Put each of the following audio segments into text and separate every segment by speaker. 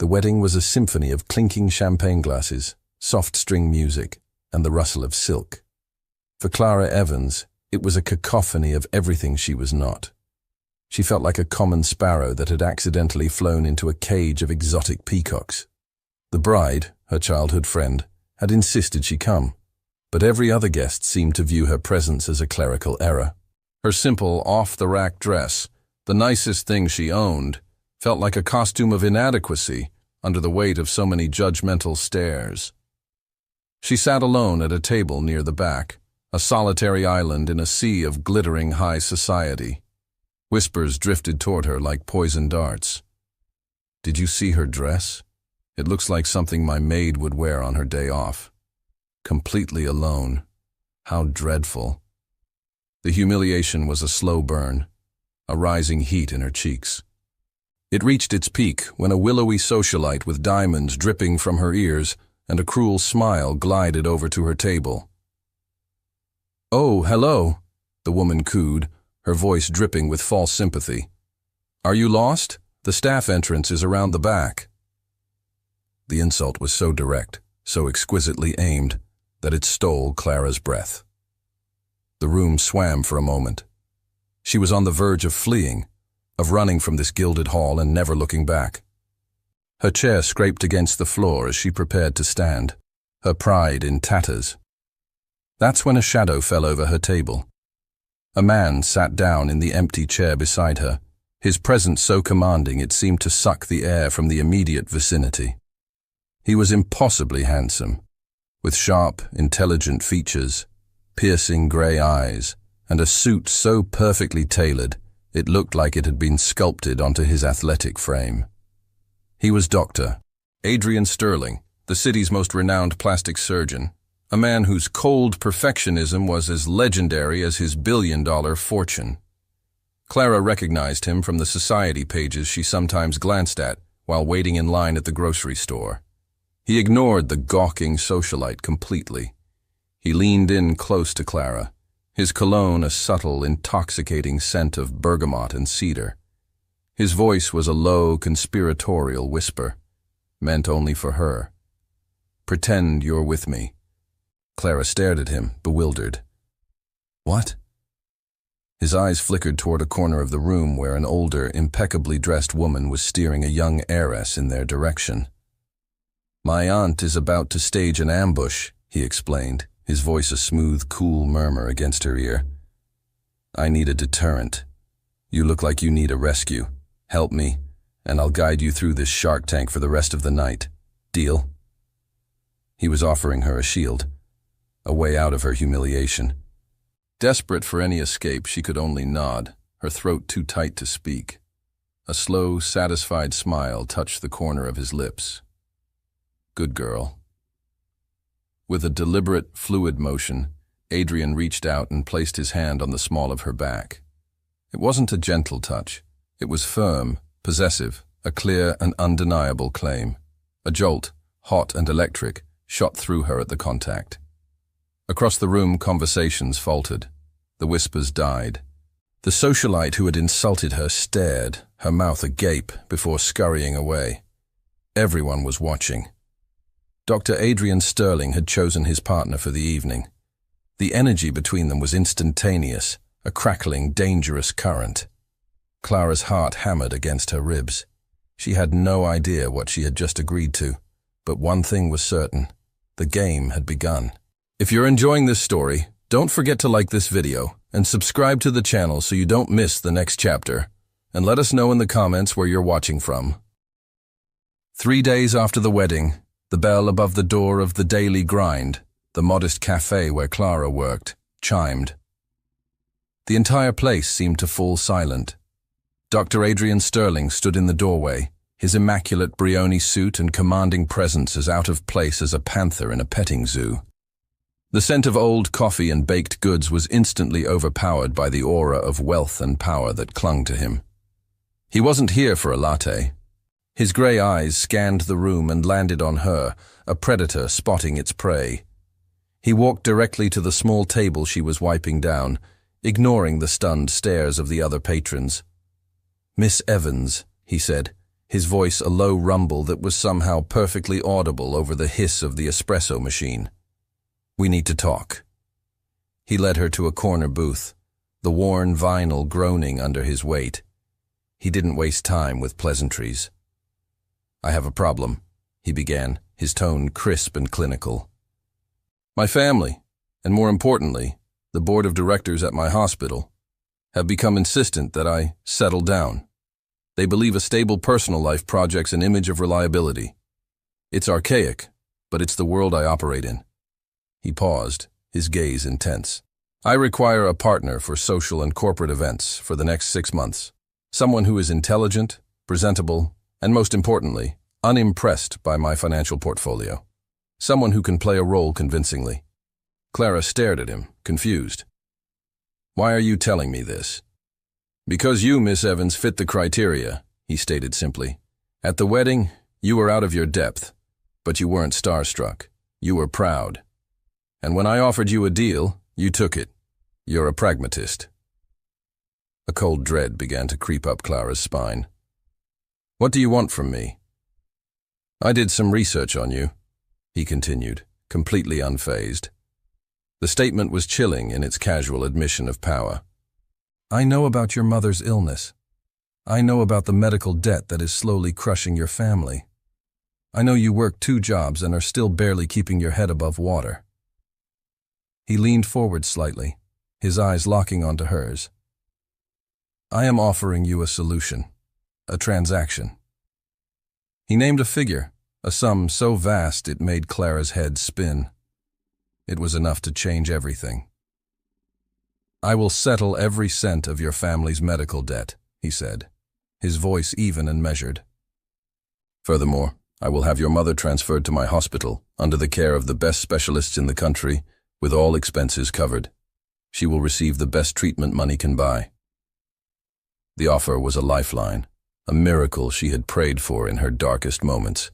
Speaker 1: The wedding was a symphony of clinking champagne glasses, soft string music, and the rustle of silk. For Clara Evans, it was a cacophony of everything she was not. She felt like a common sparrow that had accidentally flown into a cage of exotic peacocks. The bride, her childhood friend, had insisted she come, but every other guest seemed to view her presence as a clerical error. Her simple, off-the-rack dress, the nicest thing she owned, felt like a costume of inadequacy under the weight of so many judgmental stares. She sat alone at a table near the back, a solitary island in a sea of glittering high society. Whispers drifted toward her like poison darts. "Did you see her dress? It looks like something my maid would wear on her day off. Completely alone. How dreadful." The humiliation was a slow burn, a rising heat in her cheeks. It reached its peak when a willowy socialite with diamonds dripping from her ears and a cruel smile glided over to her table. "Oh, hello," the woman cooed, her voice dripping with false sympathy. "Are you lost? The staff entrance is around the back." The insult was so direct, so exquisitely aimed, that it stole Clara's breath. The room swam for a moment. She was on the verge of fleeing, of running from this gilded hall and never looking back. Her chair scraped against the floor as she prepared to stand, her pride in tatters. That's when a shadow fell over her table. A man sat down in the empty chair beside her, his presence so commanding it seemed to suck the air from the immediate vicinity. He was impossibly handsome, with sharp, intelligent features, piercing grey eyes, and a suit so perfectly tailored it looked like it had been sculpted onto his athletic frame. He was Dr. Adrian Sterling, the city's most renowned plastic surgeon, a man whose cold perfectionism was as legendary as his billion-dollar fortune. Clara recognized him from the society pages she sometimes glanced at while waiting in line at the grocery store. He ignored the gawking socialite completely. He leaned in close to Clara, his cologne a subtle, intoxicating scent of bergamot and cedar. His voice was a low, conspiratorial whisper, meant only for her. "Pretend you're with me." Clara stared at him, bewildered. "What?" His eyes flickered toward a corner of the room where an older, impeccably dressed woman was steering a young heiress in their direction. "My aunt is about to stage an ambush," he explained, his voice a smooth, cool murmur against her ear. "I need a deterrent. You look like you need a rescue. Help me, and I'll guide you through this shark tank for the rest of the night. Deal?" He was offering her a shield, a way out of her humiliation. Desperate for any escape, she could only nod, her throat too tight to speak. A slow, satisfied smile touched the corner of his lips. "Good girl." With a deliberate, fluid motion, Adrian reached out and placed his hand on the small of her back. It wasn't a gentle touch. It was firm, possessive, a clear and undeniable claim. A jolt, hot and electric, shot through her at the contact. Across the room, conversations faltered. The whispers died. The socialite who had insulted her stared, her mouth agape, before scurrying away. Everyone was watching. Dr. Adrian Sterling had chosen his partner for the evening. The energy between them was instantaneous, a crackling, dangerous current. Clara's heart hammered against her ribs. She had no idea what she had just agreed to, but one thing was certain. The game had begun. If you're enjoying this story, don't forget to like this video and subscribe to the channel so you don't miss the next chapter. And let us know in the comments where you're watching from. 3 days after the wedding, the bell above the door of the Daily Grind, the modest cafe where Clara worked, chimed. The entire place seemed to fall silent. Dr. Adrian Sterling stood in the doorway, his immaculate Brioni suit and commanding presence as out of place as a panther in a petting zoo. The scent of old coffee and baked goods was instantly overpowered by the aura of wealth and power that clung to him. He wasn't here for a latte. His grey eyes scanned the room and landed on her, a predator spotting its prey. He walked directly to the small table she was wiping down, ignoring the stunned stares of the other patrons. "Miss Evans," he said, his voice a low rumble that was somehow perfectly audible over the hiss of the espresso machine. "We need to talk." He led her to a corner booth, the worn vinyl groaning under his weight. He didn't waste time with pleasantries. "I have a problem," he began, his tone crisp and clinical. "My family, and more importantly, the board of directors at my hospital, have become insistent that I settle down. They believe a stable personal life projects an image of reliability. It's archaic, but it's the world I operate in." He paused, his gaze intense. "I require a partner for social and corporate events for the next 6 months. Someone who is intelligent, presentable, and most importantly, unimpressed by my financial portfolio. Someone who can play a role convincingly." Clara stared at him, confused. "Why are you telling me this?" "Because you, Miss Evans, fit the criteria," he stated simply. "At the wedding, you were out of your depth, but you weren't starstruck. You were proud. And when I offered you a deal, you took it. You're a pragmatist." A cold dread began to creep up Clara's spine. "What do you want from me?" "I did some research on you," he continued, completely unfazed. The statement was chilling in its casual admission of power. "I know about your mother's illness. I know about the medical debt that is slowly crushing your family. I know you work 2 jobs and are still barely keeping your head above water." He leaned forward slightly, his eyes locking onto hers. "I am offering you a solution, a transaction." He named a figure, a sum so vast it made Clara's head spin. It was enough to change everything. "I will settle every cent of your family's medical debt," he said, his voice even and measured. "Furthermore, I will have your mother transferred to my hospital under the care of the best specialists in the country, with all expenses covered. She will receive the best treatment money can buy." The offer was a lifeline, a miracle she had prayed for in her darkest moments.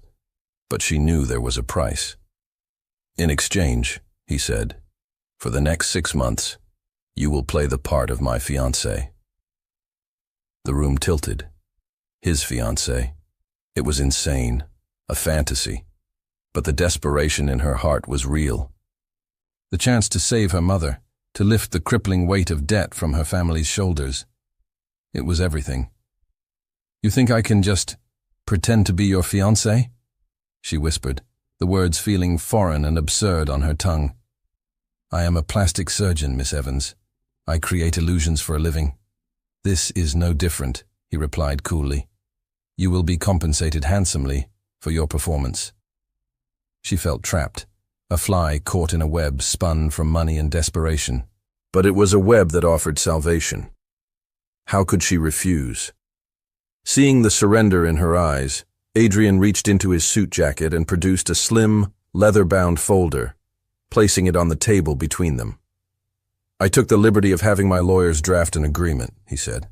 Speaker 1: But she knew there was a price. "In exchange," he said, "for the next 6 months, you will play the part of my fiancé." The room tilted. His fiancé. It was insane, a fantasy, but the desperation in her heart was real. The chance to save her mother, to lift the crippling weight of debt from her family's shoulders. It was everything. "You think I can just pretend to be your fiancé?" she whispered, the words feeling foreign and absurd on her tongue. "I am a plastic surgeon, Miss Evans. I create illusions for a living." "This is no different," he replied coolly. "You will be compensated handsomely for your performance." She felt trapped, a fly caught in a web spun from money and desperation. But it was a web that offered salvation. How could she refuse? Seeing the surrender in her eyes, Adrian reached into his suit jacket and produced a slim, leather-bound folder, placing it on the table between them. "I took the liberty of having my lawyers draft an agreement," he said.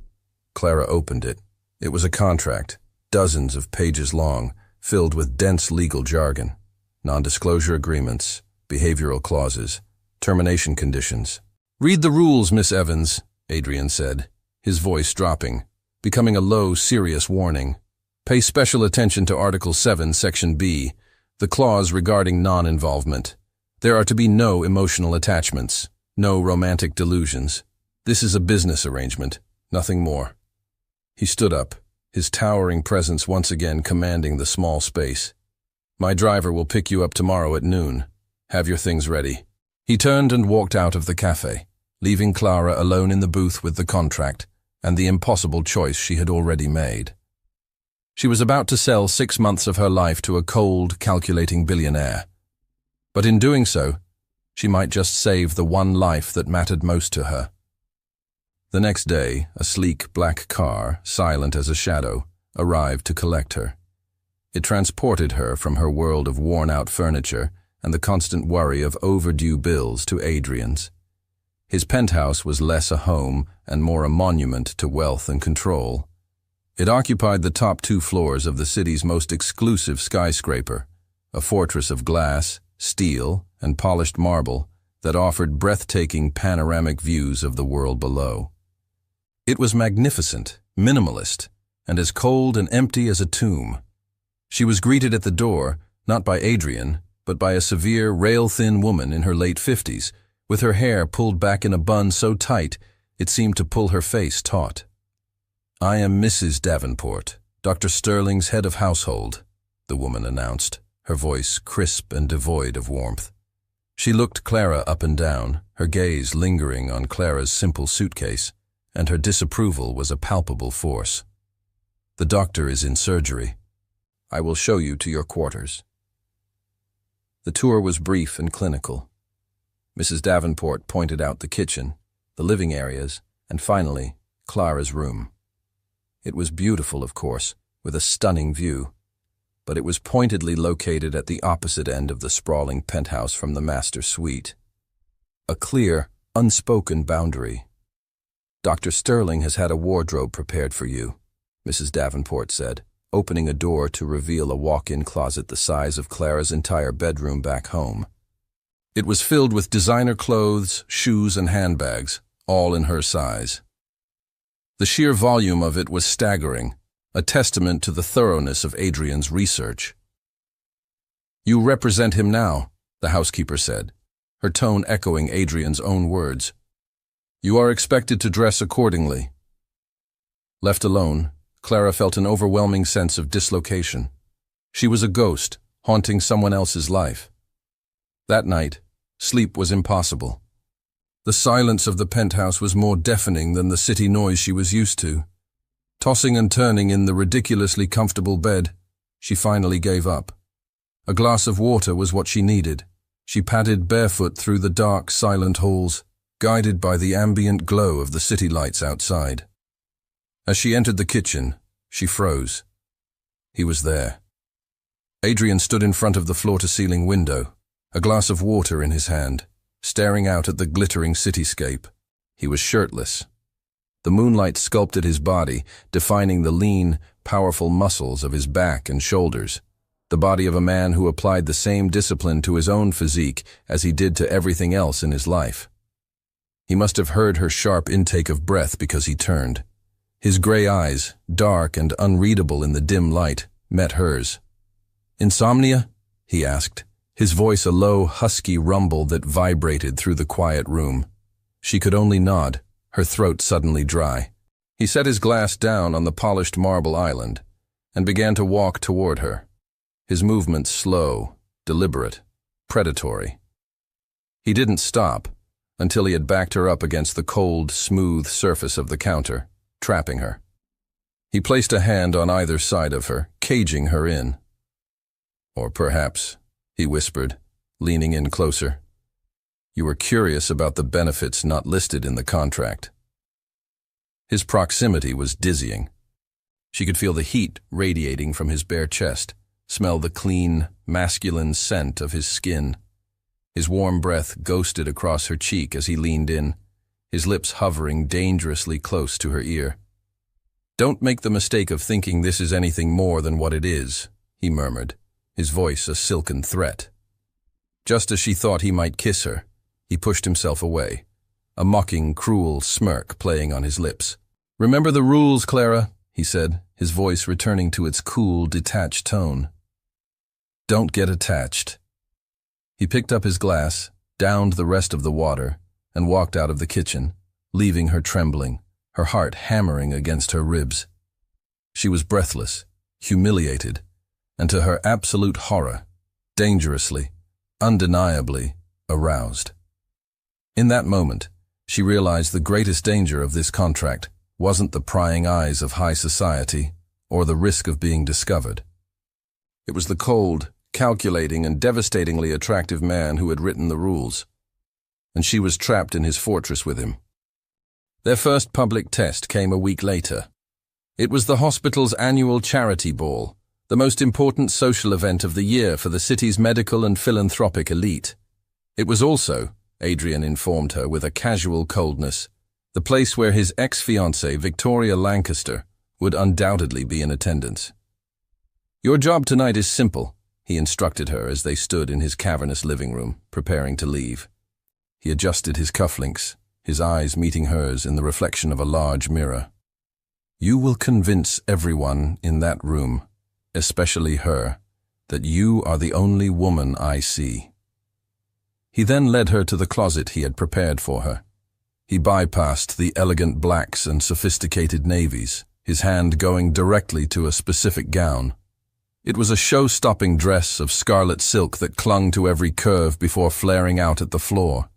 Speaker 1: Clara opened it. It was a contract, dozens of pages long, filled with dense legal jargon, non-disclosure agreements, behavioral clauses, termination conditions. "Read the rules, Miss Evans," Adrian said, his voice dropping, becoming a low, serious warning. "Pay special attention to Article 7, Section B, the clause regarding non-involvement. There are to be no emotional attachments, no romantic delusions. This is a business arrangement, nothing more." He stood up, his towering presence once again commanding the small space. "My driver will pick you up tomorrow at noon. Have your things ready." He turned and walked out of the cafe, leaving Clara alone in the booth with the contract and the impossible choice she had already made. She was about to sell 6 months of her life to a cold, calculating billionaire. But in doing so, she might just save the one life that mattered most to her. The next day, a sleek black car, silent as a shadow, arrived to collect her. It transported her from her world of worn-out furniture and the constant worry of overdue bills to Adrian's. His penthouse was less a home and more a monument to wealth and control. It occupied the top 2 floors of the city's most exclusive skyscraper, a fortress of glass, steel, and polished marble that offered breathtaking panoramic views of the world below. It was magnificent, minimalist, and as cold and empty as a tomb. She was greeted at the door, not by Adrian, but by a severe, rail-thin woman in her late 50s, with her hair pulled back in a bun so tight it seemed to pull her face taut. "I am Mrs. Davenport, Dr. Sterling's head of household," the woman announced, her voice crisp and devoid of warmth. She looked Clara up and down, her gaze lingering on Clara's simple suitcase, and her disapproval was a palpable force. "The doctor is in surgery. I will show you to your quarters." The tour was brief and clinical. Mrs. Davenport pointed out the kitchen, the living areas, and finally, Clara's room. It was beautiful, of course, with a stunning view, but it was pointedly located at the opposite end of the sprawling penthouse from the master suite. A clear, unspoken boundary. "Dr. Sterling has had a wardrobe prepared for you," Mrs. Davenport said, opening a door to reveal a walk-in closet the size of Clara's entire bedroom back home. It was filled with designer clothes, shoes, and handbags, all in her size. The sheer volume of it was staggering, a testament to the thoroughness of Adrian's research. "You represent him now," the housekeeper said, her tone echoing Adrian's own words. "You are expected to dress accordingly." Left alone, Clara felt an overwhelming sense of dislocation. She was a ghost, haunting someone else's life. That night, sleep was impossible. The silence of the penthouse was more deafening than the city noise she was used to. Tossing and turning in the ridiculously comfortable bed, she finally gave up. A glass of water was what she needed. She padded barefoot through the dark, silent halls, guided by the ambient glow of the city lights outside. As she entered the kitchen, she froze. He was there. Adrian stood in front of the floor-to-ceiling window, a glass of water in his hand, staring out at the glittering cityscape. He was shirtless. The moonlight sculpted his body, defining the lean, powerful muscles of his back and shoulders, the body of a man who applied the same discipline to his own physique as he did to everything else in his life. He must have heard her sharp intake of breath because he turned. His gray eyes, dark and unreadable in the dim light, met hers. "Insomnia?" he asked, his voice a low, husky rumble that vibrated through the quiet room. She could only nod, her throat suddenly dry. He set his glass down on the polished marble island and began to walk toward her, his movements slow, deliberate, predatory. He didn't stop until he had backed her up against the cold, smooth surface of the counter, trapping her. He placed a hand on either side of her, caging her in. "Or perhaps," he whispered, leaning in closer, "you were curious about the benefits not listed in the contract." His proximity was dizzying. She could feel the heat radiating from his bare chest, smell the clean, masculine scent of his skin. His warm breath ghosted across her cheek as he leaned in, his lips hovering dangerously close to her ear. "Don't make the mistake of thinking this is anything more than what it is," he murmured, his voice a silken threat. Just as she thought he might kiss her, he pushed himself away, a mocking, cruel smirk playing on his lips. "Remember the rules, Clara," he said, his voice returning to its cool, detached tone. "Don't get attached." He picked up his glass, downed the rest of the water, and walked out of the kitchen, leaving her trembling, her heart hammering against her ribs. She was breathless, humiliated, and to her absolute horror, dangerously, undeniably aroused. In that moment, she realized the greatest danger of this contract wasn't the prying eyes of high society or the risk of being discovered. It was the cold, calculating, and devastatingly attractive man who had written the rules, and she was trapped in his fortress with him. Their first public test came a week later. It was the hospital's annual charity ball, the most important social event of the year for the city's medical and philanthropic elite. It was also, Adrian informed her with a casual coldness, the place where his ex-fiancée, Victoria Lancaster, would undoubtedly be in attendance. "Your job tonight is simple," he instructed her as they stood in his cavernous living room, preparing to leave. He adjusted his cufflinks, his eyes meeting hers in the reflection of a large mirror. You will convince everyone in that room, especially her, that you are the only woman I see." He then led her to the closet he had prepared for her. He bypassed the elegant blacks and sophisticated navies, his hand going directly to a specific gown. It was a show-stopping dress of scarlet silk that clung to every curve before flaring out at the floor.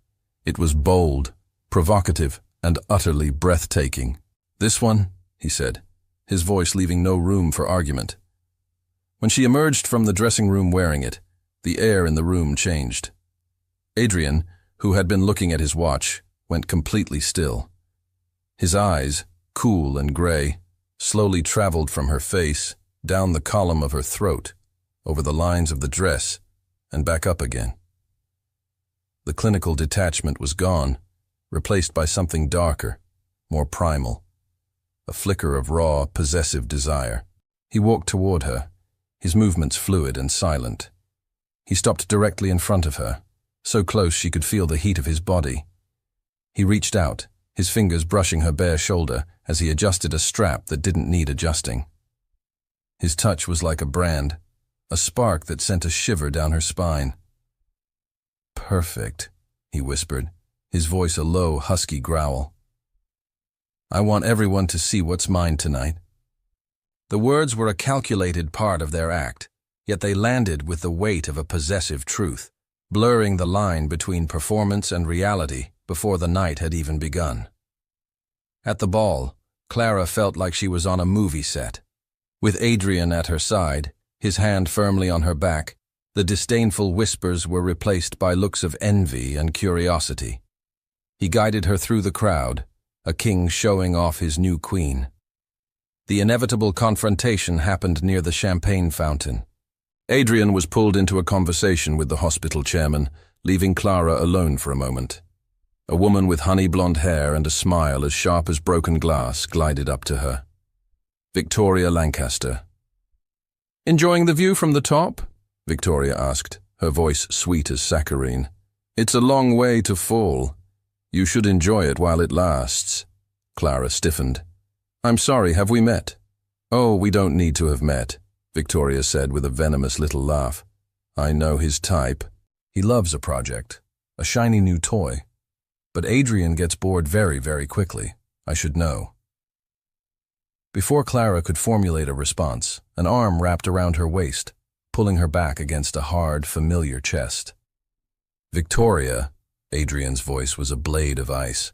Speaker 1: It was bold, provocative, and utterly breathtaking. "This one," he said, his voice leaving no room for argument. When she emerged from the dressing room wearing it, the air in the room changed. Adrian, who had been looking at his watch, went completely still. His eyes, cool and gray, slowly traveled from her face, down the column of her throat, over the lines of the dress, and back up again. The clinical detachment was gone, replaced by something darker, more primal, a flicker of raw, possessive desire. He walked toward her, his movements fluid and silent. He stopped directly in front of her, so close she could feel the heat of his body. He reached out, his fingers brushing her bare shoulder as he adjusted a strap that didn't need adjusting. His touch was like a brand, a spark that sent a shiver down her spine. "Perfect," he whispered, his voice a low, husky growl. "I want everyone to see what's mine tonight." The words were a calculated part of their act, yet they landed with the weight of a possessive truth, blurring the line between performance and reality before the night had even begun. At the ball, Clara felt like she was on a movie set. With Adrian at her side, his hand firmly on her back, the disdainful whispers were replaced by looks of envy and curiosity. He guided her through the crowd, a king showing off his new queen. The inevitable confrontation happened near the champagne fountain. Adrian was pulled into a conversation with the hospital chairman, leaving Clara alone for a moment. A woman with honey-blonde hair and a smile as sharp as broken glass glided up to her. Victoria Lancaster. "Enjoying the view from the top?" Victoria asked, her voice sweet as saccharine. "It's a long way to fall. You should enjoy it while it lasts." Clara stiffened. "I'm sorry, have we met?" "Oh, we don't need to have met," Victoria said with a venomous little laugh. "I know his type. He loves a project, a shiny new toy. But Adrian gets bored very, very quickly. I should know." Before Clara could formulate a response, an arm wrapped around her waist, pulling her back against a hard, familiar chest. "Victoria," Adrian's voice was a blade of ice,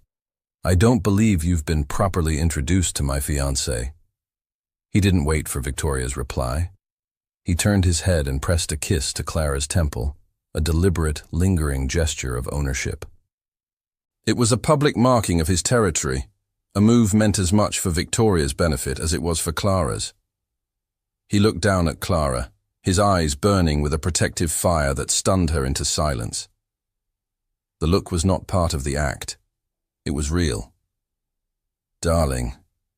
Speaker 1: "I don't believe you've been properly introduced to my fiancé." He didn't wait for Victoria's reply. He turned his head and pressed a kiss to Clara's temple, a deliberate, lingering gesture of ownership. It was a public marking of his territory, a move meant as much for Victoria's benefit as it was for Clara's. He looked down at Clara, his eyes burning with a protective fire that stunned her into silence. The look was not part of the act. It was real. "Darling,"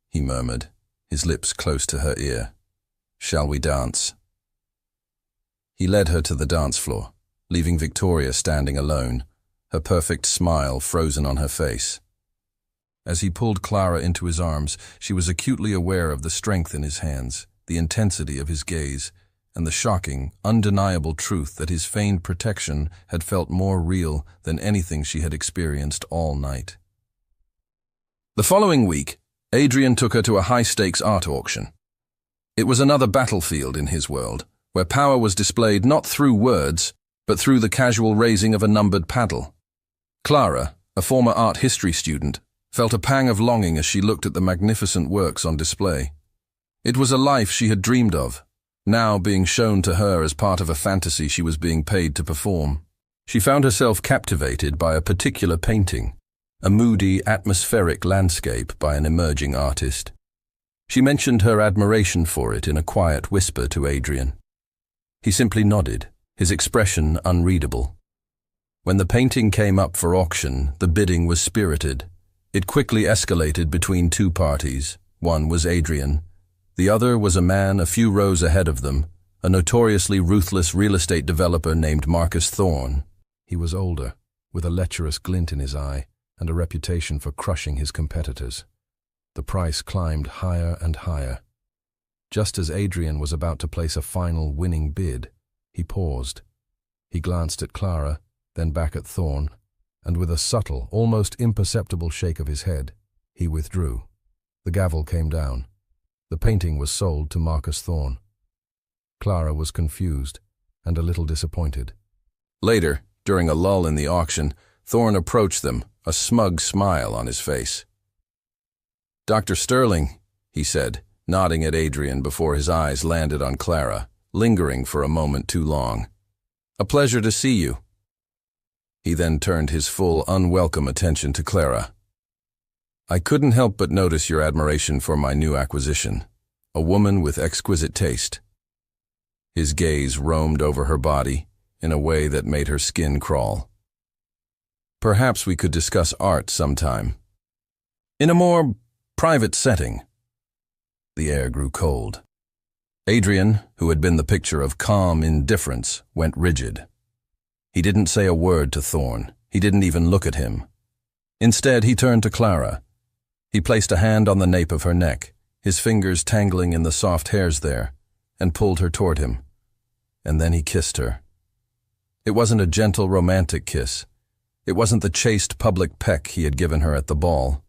Speaker 1: he murmured, his lips close to her ear, "shall we dance?" He led her to the dance floor, leaving Victoria standing alone, her perfect smile frozen on her face. As he pulled Clara into his arms, she was acutely aware of the strength in his hands, the intensity of his gaze, and the shocking, undeniable truth that his feigned protection had felt more real than anything she had experienced all night. The following week, Adrian took her to a high-stakes art auction. It was another battlefield in his world, where power was displayed not through words, but through the casual raising of a numbered paddle. Clara, a former art history student, felt a pang of longing as she looked at the magnificent works on display. It was a life she had dreamed of, now being shown to her as part of a fantasy she was being paid to perform. She found herself captivated by a particular painting, a moody, atmospheric landscape by an emerging artist. She mentioned her admiration for it in a quiet whisper to Adrian. He simply nodded, his expression unreadable. When the painting came up for auction, the bidding was spirited. It quickly escalated between two parties. One was Adrian. The other was a man a few rows ahead of them, a notoriously ruthless real estate developer named Marcus Thorne. He was older, with a lecherous glint in his eye, and a reputation for crushing his competitors. The price climbed higher and higher. Just as Adrian was about to place a final winning bid, he paused. He glanced at Clara, then back at Thorne, and with a subtle, almost imperceptible shake of his head, he withdrew. The gavel came down. The painting was sold to Marcus Thorne. Clara was confused and a little disappointed. Later, during a lull in the auction, Thorne approached them, a smug smile on his face. "Dr. Sterling," he said, nodding at Adrian before his eyes landed on Clara, lingering for a moment too long. "A pleasure to see you." He then turned his full, unwelcome attention to Clara. "I couldn't help but notice your admiration for my new acquisition, a woman with exquisite taste." His gaze roamed over her body in a way that made her skin crawl. "Perhaps we could discuss art sometime. In a more private setting." The air grew cold. Adrian, who had been the picture of calm indifference, went rigid. He didn't say a word to Thorne. He didn't even look at him. Instead, he turned to Clara. He placed a hand on the nape of her neck, his fingers tangling in the soft hairs there, and pulled her toward him. And then he kissed her. It wasn't a gentle, romantic kiss. It wasn't the chaste public peck he had given her at the ball.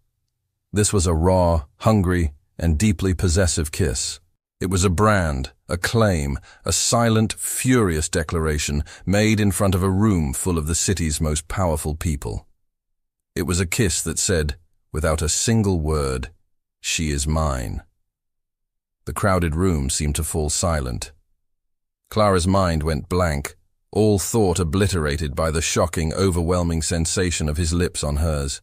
Speaker 1: This was a raw, hungry, and deeply possessive kiss. It was a brand, a claim, a silent, furious declaration made in front of a room full of the city's most powerful people. It was a kiss that said, without a single word, "She is mine." The crowded room seemed to fall silent. Clara's mind went blank, all thought obliterated by the shocking, overwhelming sensation of his lips on hers.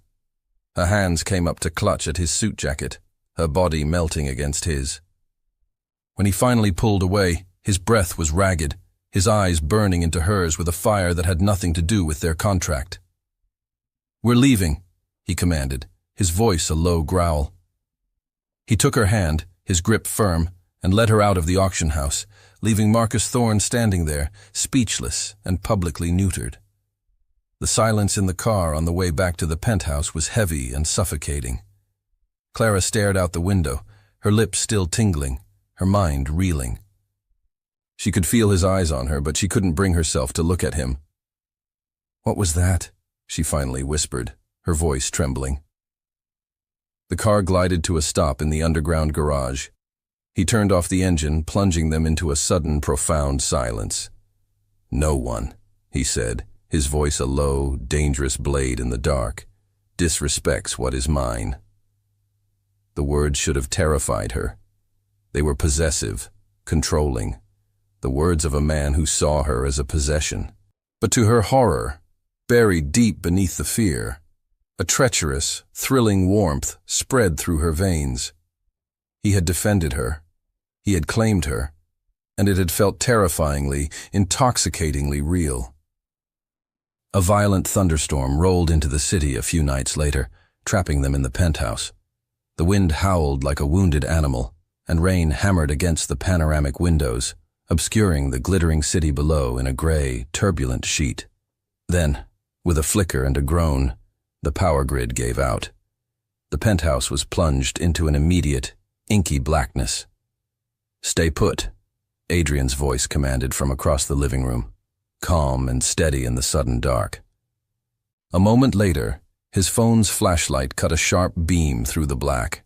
Speaker 1: Her hands came up to clutch at his suit jacket, her body melting against his. When he finally pulled away, his breath was ragged, his eyes burning into hers with a fire that had nothing to do with their contract. "We're leaving," he commanded, his voice a low growl. He took her hand, his grip firm, and led her out of the auction house, leaving Marcus Thorne standing there, speechless and publicly neutered. The silence in the car on the way back to the penthouse was heavy and suffocating. Clara stared out the window, her lips still tingling, her mind reeling. She could feel his eyes on her, but she couldn't bring herself to look at him. "What was that?" she finally whispered, her voice trembling. The car glided to a stop in the underground garage. He turned off the engine, plunging them into a sudden, profound silence. "No one," he said, his voice a low, dangerous blade in the dark, "disrespects what is mine." The words should have terrified her. They were possessive, controlling, the words of a man who saw her as a possession. But to her horror, buried deep beneath the fear, a treacherous, thrilling warmth spread through her veins. He had defended her. He had claimed her, and it had felt terrifyingly, intoxicatingly real. A violent thunderstorm rolled into the city a few nights later, trapping them in the penthouse. The wind howled like a wounded animal, and rain hammered against the panoramic windows, obscuring the glittering city below in a gray, turbulent sheet. Then, with a flicker and a groan, the power grid gave out. The penthouse was plunged into an immediate, inky blackness. "Stay put," Adrian's voice commanded from across the living room, calm and steady in the sudden dark. A moment later, his phone's flashlight cut a sharp beam through the black.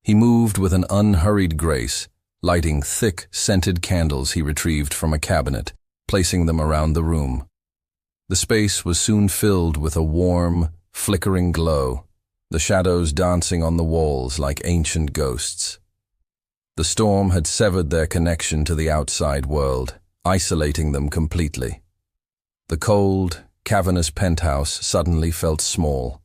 Speaker 1: He moved with an unhurried grace, lighting thick, scented candles he retrieved from a cabinet, placing them around the room. The space was soon filled with a warm, flickering glow, the shadows dancing on the walls like ancient ghosts. The storm had severed their connection to the outside world, isolating them completely. The cold, cavernous penthouse suddenly felt small,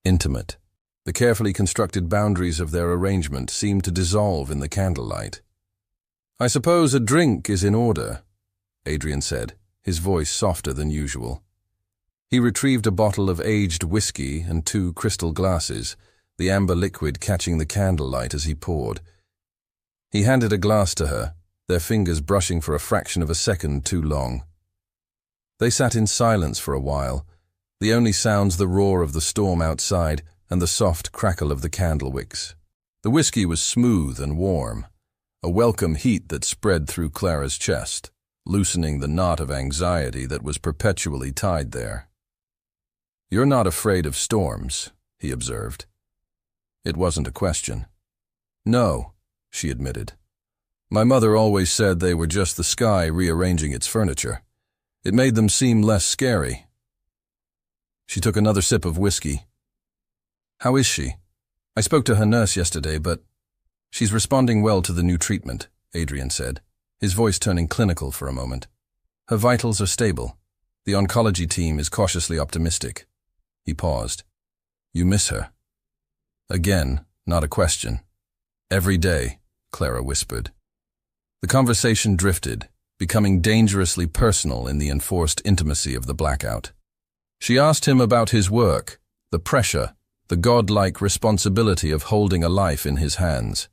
Speaker 1: intimate. The carefully constructed boundaries of their arrangement seemed to dissolve in the candlelight. "I suppose a drink is in order," Adrian said, his voice softer than usual. He retrieved a bottle of aged whiskey and 2 crystal glasses, the amber liquid catching the candlelight as he poured. He handed a glass to her, their fingers brushing for a fraction of a second too long. They sat in silence for a while, the only sounds the roar of the storm outside and the soft crackle of the candle wicks. The whiskey was smooth and warm, a welcome heat that spread through Clara's chest, loosening the knot of anxiety that was perpetually tied there. "You're not afraid of storms," he observed. It wasn't a question. "No," she admitted. "My mother always said they were just the sky rearranging its furniture. It made them seem less scary." She took another sip of whiskey. "How is she? I spoke to her nurse yesterday, but—" "She's responding well to the new treatment," Adrian said, his voice turning clinical for a moment. "Her vitals are stable. The oncology team is cautiously optimistic." He paused. "You miss her?" Again, not a question. "Every day," Clara whispered. The conversation drifted, becoming dangerously personal in the enforced intimacy of the blackout. She asked him about his work, the pressure, the godlike responsibility of holding a life in his hands.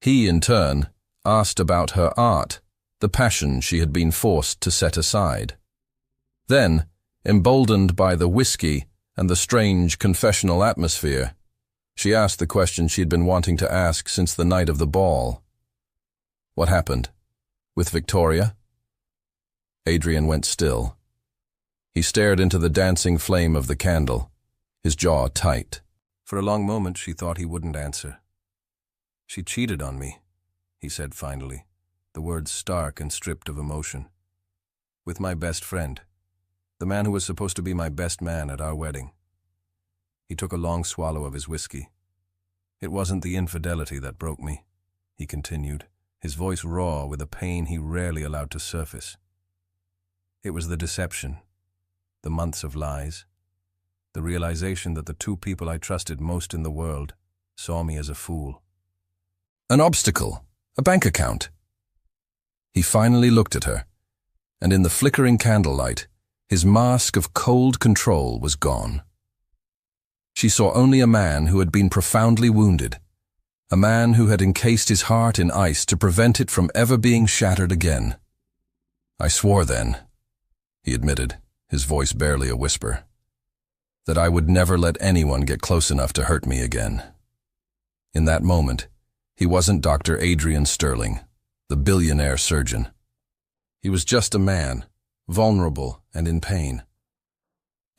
Speaker 1: He, in turn, asked about her art, the passion she had been forced to set aside. Then, emboldened by the whiskey and the strange confessional atmosphere, she asked the question she had been wanting to ask since the night of the ball. "What happened? With Victoria?" Adrian went still. He stared into the dancing flame of the candle, his jaw tight. For a long moment she thought he wouldn't answer. "She cheated on me," he said finally, the words stark and stripped of emotion. "With my best friend, the man who was supposed to be my best man at our wedding." He took a long swallow of his whiskey. "It wasn't the infidelity that broke me," he continued, his voice raw with a pain he rarely allowed to surface. "It was the deception, the months of lies, the realization that the two people I trusted most in the world saw me as a fool." "An obstacle, a bank account." He finally looked at her, and in the flickering candlelight, his mask of cold control was gone. She saw only a man who had been profoundly wounded, a man who had encased his heart in ice to prevent it from ever being shattered again. "I swore then," he admitted, his voice barely a whisper, "that I would never let anyone get close enough to hurt me again." In that moment, he wasn't Dr. Adrian Sterling, the billionaire surgeon. He was just a man, vulnerable and in pain.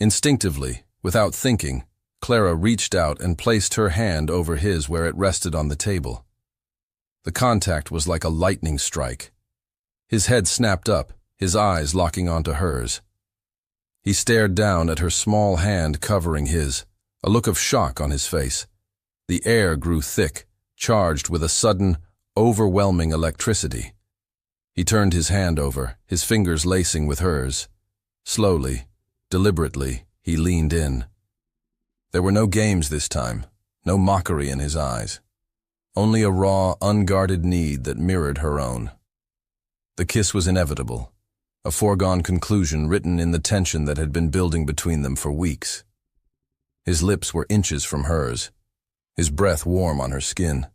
Speaker 1: Instinctively, without thinking, Clara reached out and placed her hand over his where it rested on the table. The contact was like a lightning strike. His head snapped up, his eyes locking onto hers. He stared down at her small hand covering his, a look of shock on his face. The air grew thick, charged with a sudden, overwhelming electricity. He turned his hand over, his fingers lacing with hers. Slowly, deliberately, he leaned in. There were no games this time, no mockery in his eyes. Only a raw, unguarded need that mirrored her own. The kiss was inevitable, a foregone conclusion written in the tension that had been building between them for weeks. His lips were inches from hers, his breath warm on her skin.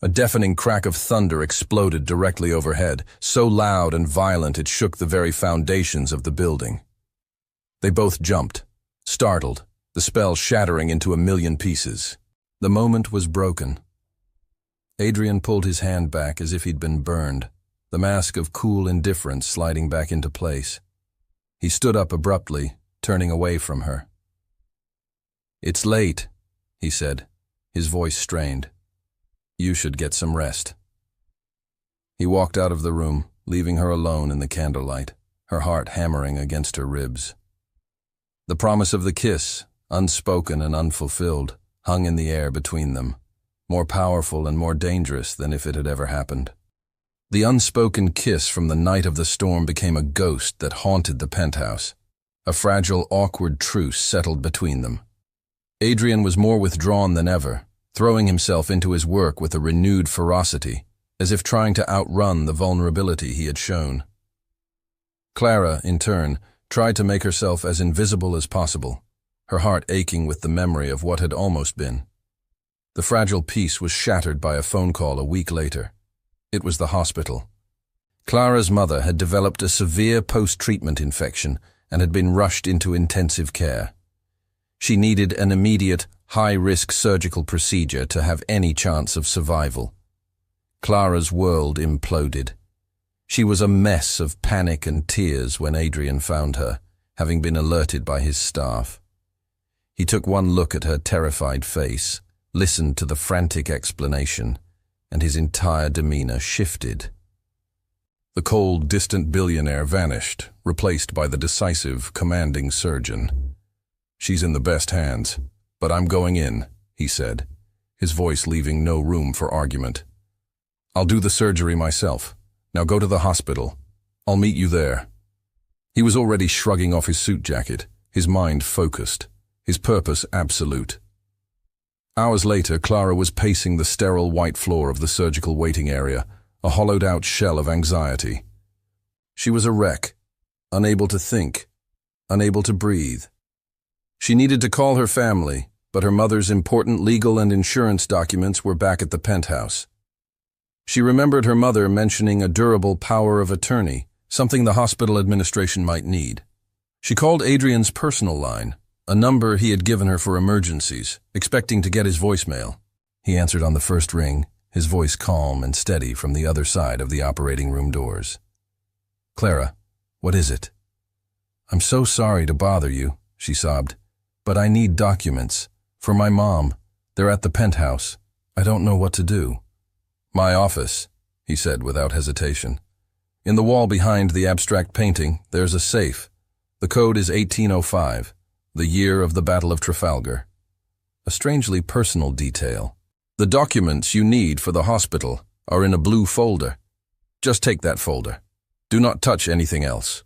Speaker 1: A deafening crack of thunder exploded directly overhead, so loud and violent it shook the very foundations of the building. They both jumped, startled, the spell shattering into a million pieces. The moment was broken. Adrian pulled his hand back as if he'd been burned, the mask of cool indifference sliding back into place. He stood up abruptly, turning away from her. "It's late," he said, his voice strained. "You should get some rest." He walked out of the room, leaving her alone in the candlelight, her heart hammering against her ribs. The promise of the kiss, unspoken and unfulfilled, hung in the air between them, more powerful and more dangerous than if it had ever happened. The unspoken kiss from the night of the storm became a ghost that haunted the penthouse. A fragile, awkward truce settled between them. Adrian was more withdrawn than ever, throwing himself into his work with a renewed ferocity, as if trying to outrun the vulnerability he had shown. Clara, in turn, tried to make herself as invisible as possible, her heart aching with the memory of what had almost been. The fragile peace was shattered by a phone call a week later. It was the hospital. Clara's mother had developed a severe post-treatment infection and had been rushed into intensive care. She needed an immediate, high-risk surgical procedure to have any chance of survival. Clara's world imploded. She was a mess of panic and tears when Adrian found her, having been alerted by his staff. He took one look at her terrified face, listened to the frantic explanation, and his entire demeanor shifted. The cold, distant billionaire vanished, replaced by the decisive, commanding surgeon. "She's in the best hands, but I'm going in," he said, his voice leaving no room for argument. "I'll do the surgery myself. Now go to the hospital. I'll meet you there." He was already shrugging off his suit jacket, his mind focused, his purpose absolute. Hours later, Clara was pacing the sterile white floor of the surgical waiting area, a hollowed-out shell of anxiety. She was a wreck, unable to think, unable to breathe. She needed to call her family, but her mother's important legal and insurance documents were back at the penthouse. She remembered her mother mentioning a durable power of attorney, something the hospital administration might need. She called Adrian's personal line, a number he had given her for emergencies, expecting to get his voicemail. He answered on the first ring, his voice calm and steady from the other side of the operating room doors. "Clara, what is it?" "I'm so sorry to bother you," she sobbed, "but I need documents. For my mom. They're at the penthouse. I don't know what to do." "My office," he said without hesitation. "In the wall behind the abstract painting, there's a safe. The code is 1805, the year of the Battle of Trafalgar." A strangely personal detail. "The documents you need for the hospital are in a blue folder. Just take that folder. Do not touch anything else."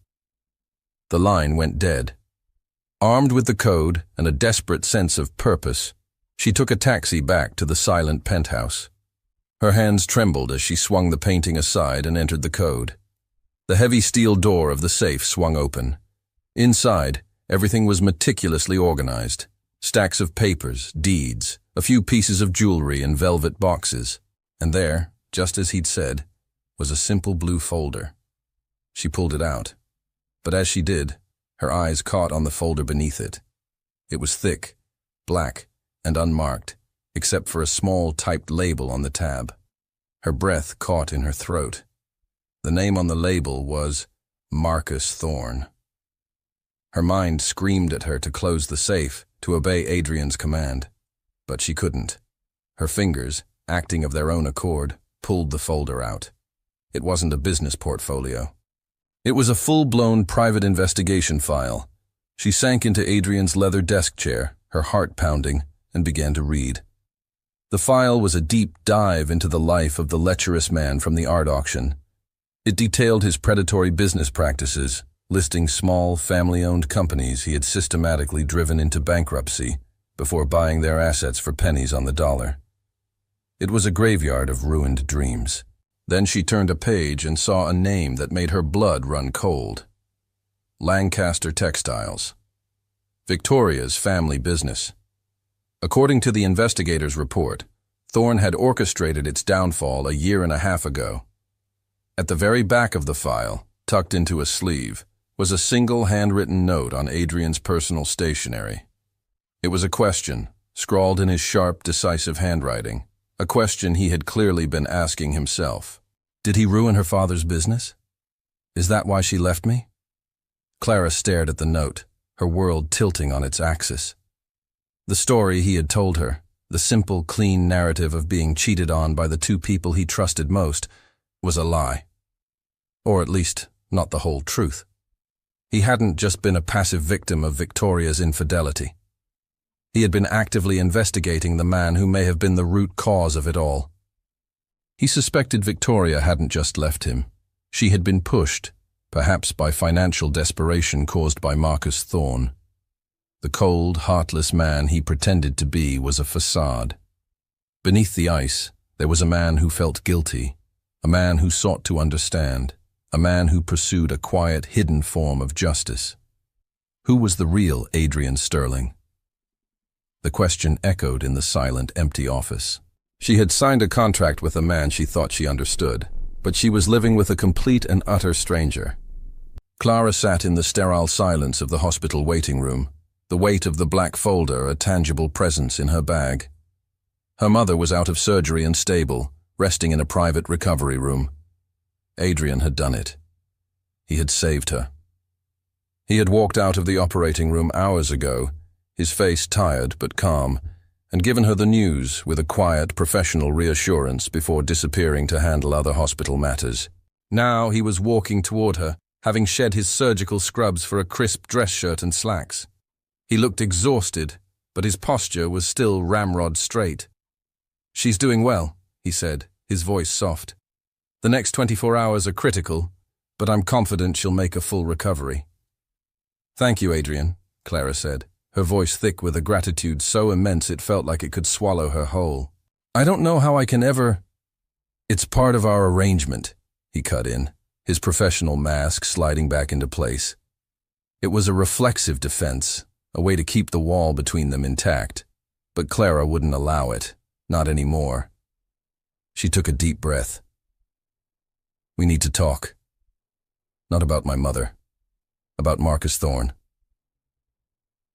Speaker 1: The line went dead. Armed with the code and a desperate sense of purpose, she took a taxi back to the silent penthouse. Her hands trembled as she swung the painting aside and entered the code. The heavy steel door of the safe swung open. Inside, everything was meticulously organized. Stacks of papers, deeds, a few pieces of jewelry in velvet boxes. And there, just as he'd said, was a simple blue folder. She pulled it out. But as she did, her eyes caught on the folder beneath it. It was thick, black, and unmarked, except for a small typed label on the tab. Her breath caught in her throat. The name on the label was Marcus Thorne. Her mind screamed at her to close the safe, to obey Adrian's command. But she couldn't. Her fingers, acting of their own accord, pulled the folder out. It wasn't a business portfolio. It was a full-blown private investigation file. She sank into Adrian's leather desk chair, her heart pounding, and began to read. The file was a deep dive into the life of the lecherous man from the art auction. It detailed his predatory business practices, listing small, family-owned companies he had systematically driven into bankruptcy before buying their assets for pennies on the dollar. It was a graveyard of ruined dreams. Then she turned a page and saw a name that made her blood run cold. Lancaster Textiles. Victoria's family business. According to the investigator's report, Thorne had orchestrated its downfall a year and a half ago. At the very back of the file, tucked into a sleeve, was a single handwritten note on Adrian's personal stationery. It was a question, scrawled in his sharp, decisive handwriting, a question he had clearly been asking himself. Did he ruin her father's business? Is that why she left me? Clara stared at the note, her world tilting on its axis. The story he had told her, the simple, clean narrative of being cheated on by the two people he trusted most, was a lie. Or at least, not the whole truth. He hadn't just been a passive victim of Victoria's infidelity. He had been actively investigating the man who may have been the root cause of it all. He suspected Victoria hadn't just left him. She had been pushed, perhaps by financial desperation caused by Marcus Thorne. The cold, heartless man he pretended to be was a facade. Beneath the ice, there was a man who felt guilty, a man who sought to understand, a man who pursued a quiet, hidden form of justice. Who was the real Adrian Sterling? The question echoed in the silent, empty office. She had signed a contract with a man she thought she understood, but she was living with a complete and utter stranger. Clara sat in the sterile silence of the hospital waiting room, the weight of the black folder a tangible presence in her bag. Her mother was out of surgery and stable, resting in a private recovery room. Adrian had done it. He had saved her. He had walked out of the operating room hours ago, his face tired but calm, and given her the news with a quiet, professional reassurance before disappearing to handle other hospital matters. Now he was walking toward her, having shed his surgical scrubs for a crisp dress shirt and slacks. He looked exhausted, but his posture was still ramrod straight. "She's doing well," he said, his voice soft. "The next 24 hours are critical, but I'm confident she'll make a full recovery." "Thank you, Adrian," Clara said, her voice thick with a gratitude so immense it felt like it could swallow her whole. "I don't know how I can ever—" "It's part of our arrangement," he cut in, his professional mask sliding back into place. It was a reflexive defense, a way to keep the wall between them intact, but Clara wouldn't allow it, not anymore. She took a deep breath. "We need to talk. Not about my mother. About Marcus Thorne."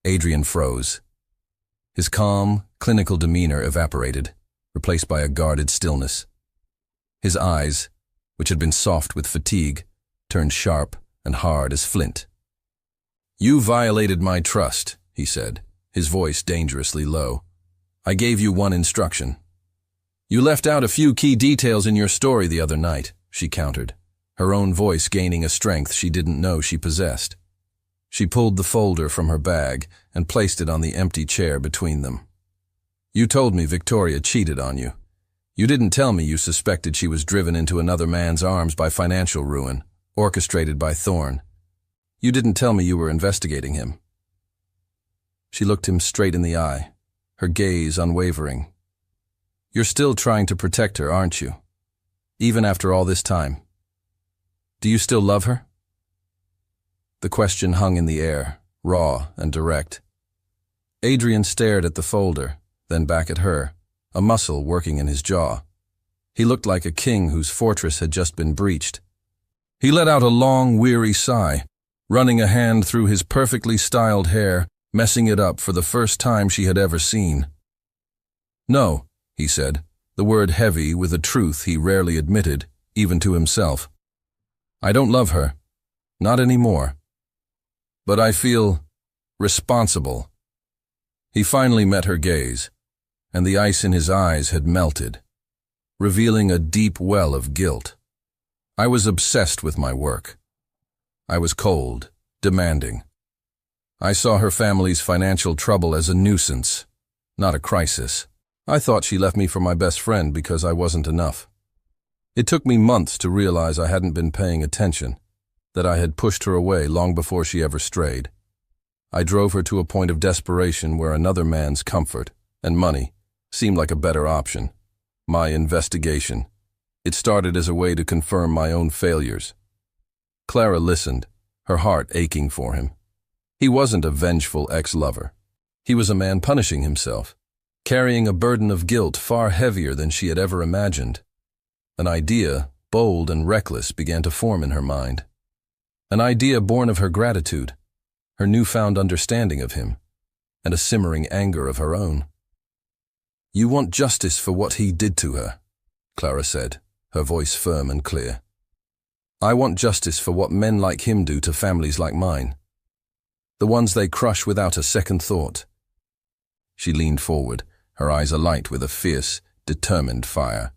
Speaker 1: Adrian froze. His calm, clinical demeanor evaporated, replaced by a guarded stillness. His eyes, which had been soft with fatigue, turned sharp and hard as flint. "You violated my trust," he said, his voice dangerously low. "I gave you one instruction." "You left out a few key details in your story the other night," she countered, her own voice gaining a strength she didn't know she possessed. She pulled the folder from her bag and placed it on the empty chair between them. "You told me Victoria cheated on you. You didn't tell me you suspected she was driven into another man's arms by financial ruin, orchestrated by Thorne. You didn't tell me you were investigating him." She looked him straight in the eye, her gaze unwavering. "You're still trying to protect her, aren't you? Even after all this time. Do you still love her?" The question hung in the air, raw and direct. Adrian stared at the folder, then back at her, a muscle working in his jaw. He looked like a king whose fortress had just been breached. He let out a long, weary sigh, running a hand through his perfectly styled hair, messing it up for the first time she had ever seen. "No," he said, the word heavy with a truth he rarely admitted, even to himself. "I don't love her. Not anymore. But I feel responsible." He finally met her gaze, and the ice in his eyes had melted, revealing a deep well of guilt. "I was obsessed with my work. I was cold, demanding. I saw her family's financial trouble as a nuisance, not a crisis. I thought she left me for my best friend because I wasn't enough. It took me months to realize I hadn't been paying attention, that I had pushed her away long before she ever strayed. I drove her to a point of desperation where another man's comfort and money seemed like a better option. My investigation. It started as a way to confirm my own failures." Clara listened, her heart aching for him. He wasn't a vengeful ex-lover. He was a man punishing himself, carrying a burden of guilt far heavier than she had ever imagined. An idea, bold and reckless, began to form in her mind. An idea born of her gratitude, her newfound understanding of him, and a simmering anger of her own. "You want justice for what he did to her," Clara said, her voice firm and clear. "I want justice for what men like him do to families like mine. The ones they crush without a second thought." She leaned forward, her eyes alight with a fierce, determined fire.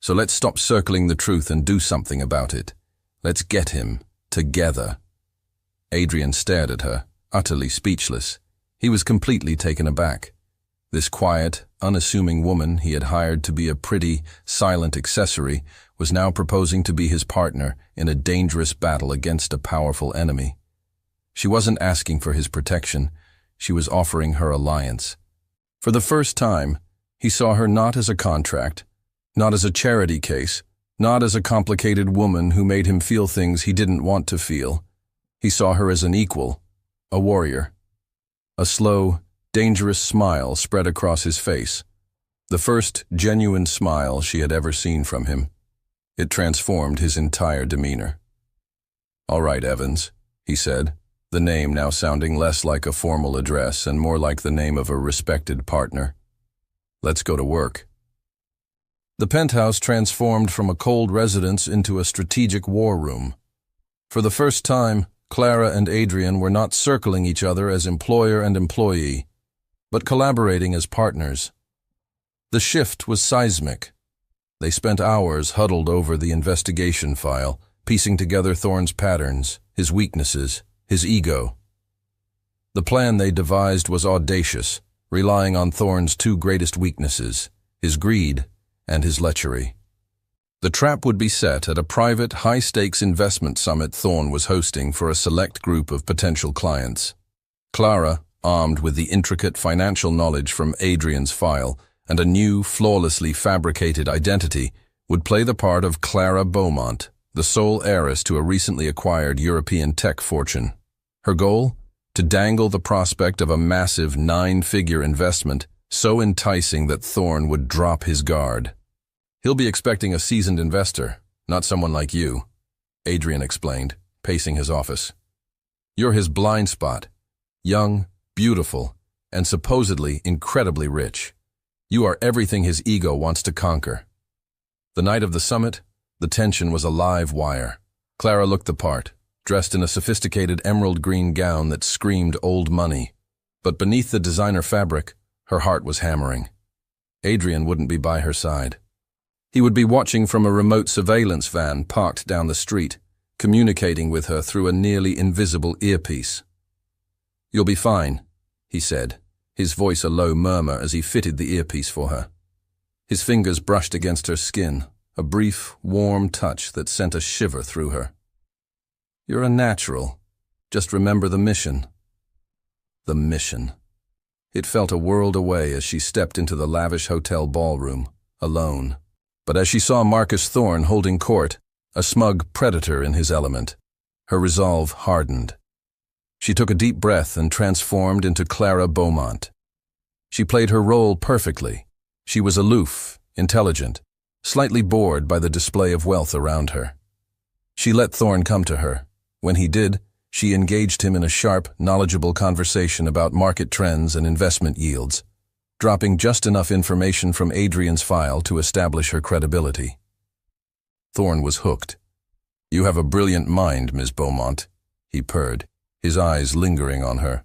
Speaker 1: "So let's stop circling the truth and do something about it. Let's get him. Together." Adrian stared at her, utterly speechless. He was completely taken aback. This quiet, unassuming woman he had hired to be a pretty, silent accessory was now proposing to be his partner in a dangerous battle against a powerful enemy. She wasn't asking for his protection, she was offering her alliance. For the first time, he saw her not as a contract, not as a charity case, not as a complicated woman who made him feel things he didn't want to feel. He saw her as an equal, a warrior. A slow, dangerous smile spread across his face, the first genuine smile she had ever seen from him. It transformed his entire demeanor. "All right, Evans," he said, the name now sounding less like a formal address and more like the name of a respected partner. Let's go to work. The penthouse transformed from a cold residence into a strategic war room. For the first time, Clara and Adrian were not circling each other as employer and employee, but collaborating as partners. The shift was seismic. They spent hours huddled over the investigation file, piecing together Thorne's patterns, his weaknesses, his ego. The plan they devised was audacious, relying on Thorne's two greatest weaknesses, his greed and his lechery. The trap would be set at a private, high-stakes investment summit Thorne was hosting for a select group of potential clients. Clara, armed with the intricate financial knowledge from Adrian's file and a new, flawlessly fabricated identity, would play the part of Clara Beaumont, the sole heiress to a recently acquired European tech fortune. Her goal? To dangle the prospect of a massive 9-figure investment so enticing that Thorne would drop his guard. He'll be expecting a seasoned investor, not someone like you, Adrian explained, pacing his office. You're his blind spot. Young, beautiful, and supposedly incredibly rich. You are everything his ego wants to conquer. The night of the summit, the tension was a live wire. Clara looked the part, dressed in a sophisticated emerald green gown that screamed old money. But beneath the designer fabric, her heart was hammering. Adrian wouldn't be by her side. He would be watching from a remote surveillance van parked down the street, communicating with her through a nearly invisible earpiece. "You'll be fine," he said, his voice a low murmur as he fitted the earpiece for her. His fingers brushed against her skin, a brief, warm touch that sent a shiver through her. "You're a natural. Just remember the mission." The mission. It felt a world away as she stepped into the lavish hotel ballroom, alone. But as she saw Marcus Thorne holding court, a smug predator in his element, her resolve hardened. She took a deep breath and transformed into Clara Beaumont. She played her role perfectly. She was aloof, intelligent, slightly bored by the display of wealth around her. She let Thorne come to her. When he did, she engaged him in a sharp, knowledgeable conversation about market trends and investment yields, dropping just enough information from Adrian's file to establish her credibility. Thorne was hooked. "You have a brilliant mind, Ms. Beaumont," he purred, his eyes lingering on her.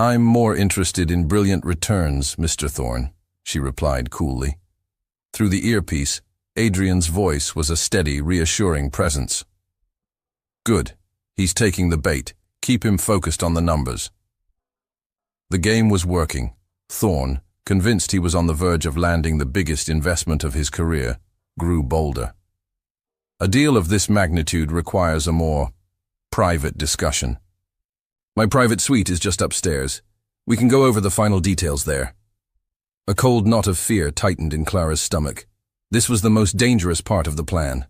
Speaker 1: "I'm more interested in brilliant returns, Mr. Thorne," she replied coolly. Through the earpiece, Adrian's voice was a steady, reassuring presence. "Good. He's taking the bait. Keep him focused on the numbers." The game was working. Thorne, convinced he was on the verge of landing the biggest investment of his career, grew bolder. A deal of this magnitude requires a more private discussion. "My private suite is just upstairs. We can go over the final details there." A cold knot of fear tightened in Clara's stomach. This was the most dangerous part of the plan.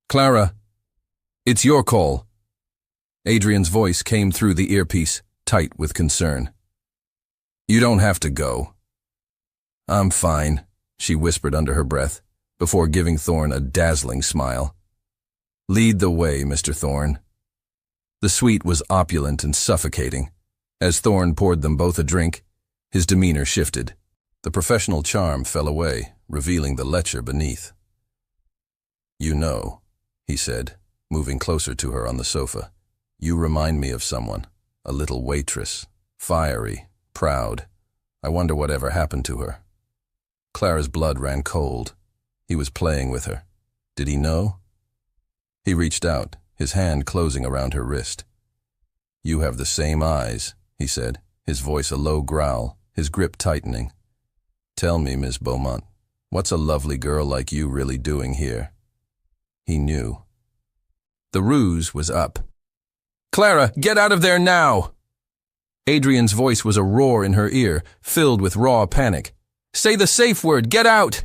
Speaker 1: "Clara, it's your call." Adrian's voice came through the earpiece, tight with concern. "You don't have to go." "I'm fine," she whispered under her breath, before giving Thorne a dazzling smile. "Lead the way, Mr. Thorne." The suite was opulent and suffocating. As Thorne poured them both a drink, his demeanor shifted. The professional charm fell away, revealing the lecher beneath. "You know," he said, moving closer to her on the sofa, "you remind me of someone, a little waitress, fiery, proud. I wonder whatever happened to her." Clara's blood ran cold. He was playing with her. Did he know? He reached out, his hand closing around her wrist. "You have the same eyes," he said, his voice a low growl, his grip tightening. "Tell me, Miss Beaumont, what's a lovely girl like you really doing here?" He knew. The ruse was up. "Clara, get out of there now!" Adrian's voice was a roar in her ear, filled with raw panic. "Say the safe word, get out!"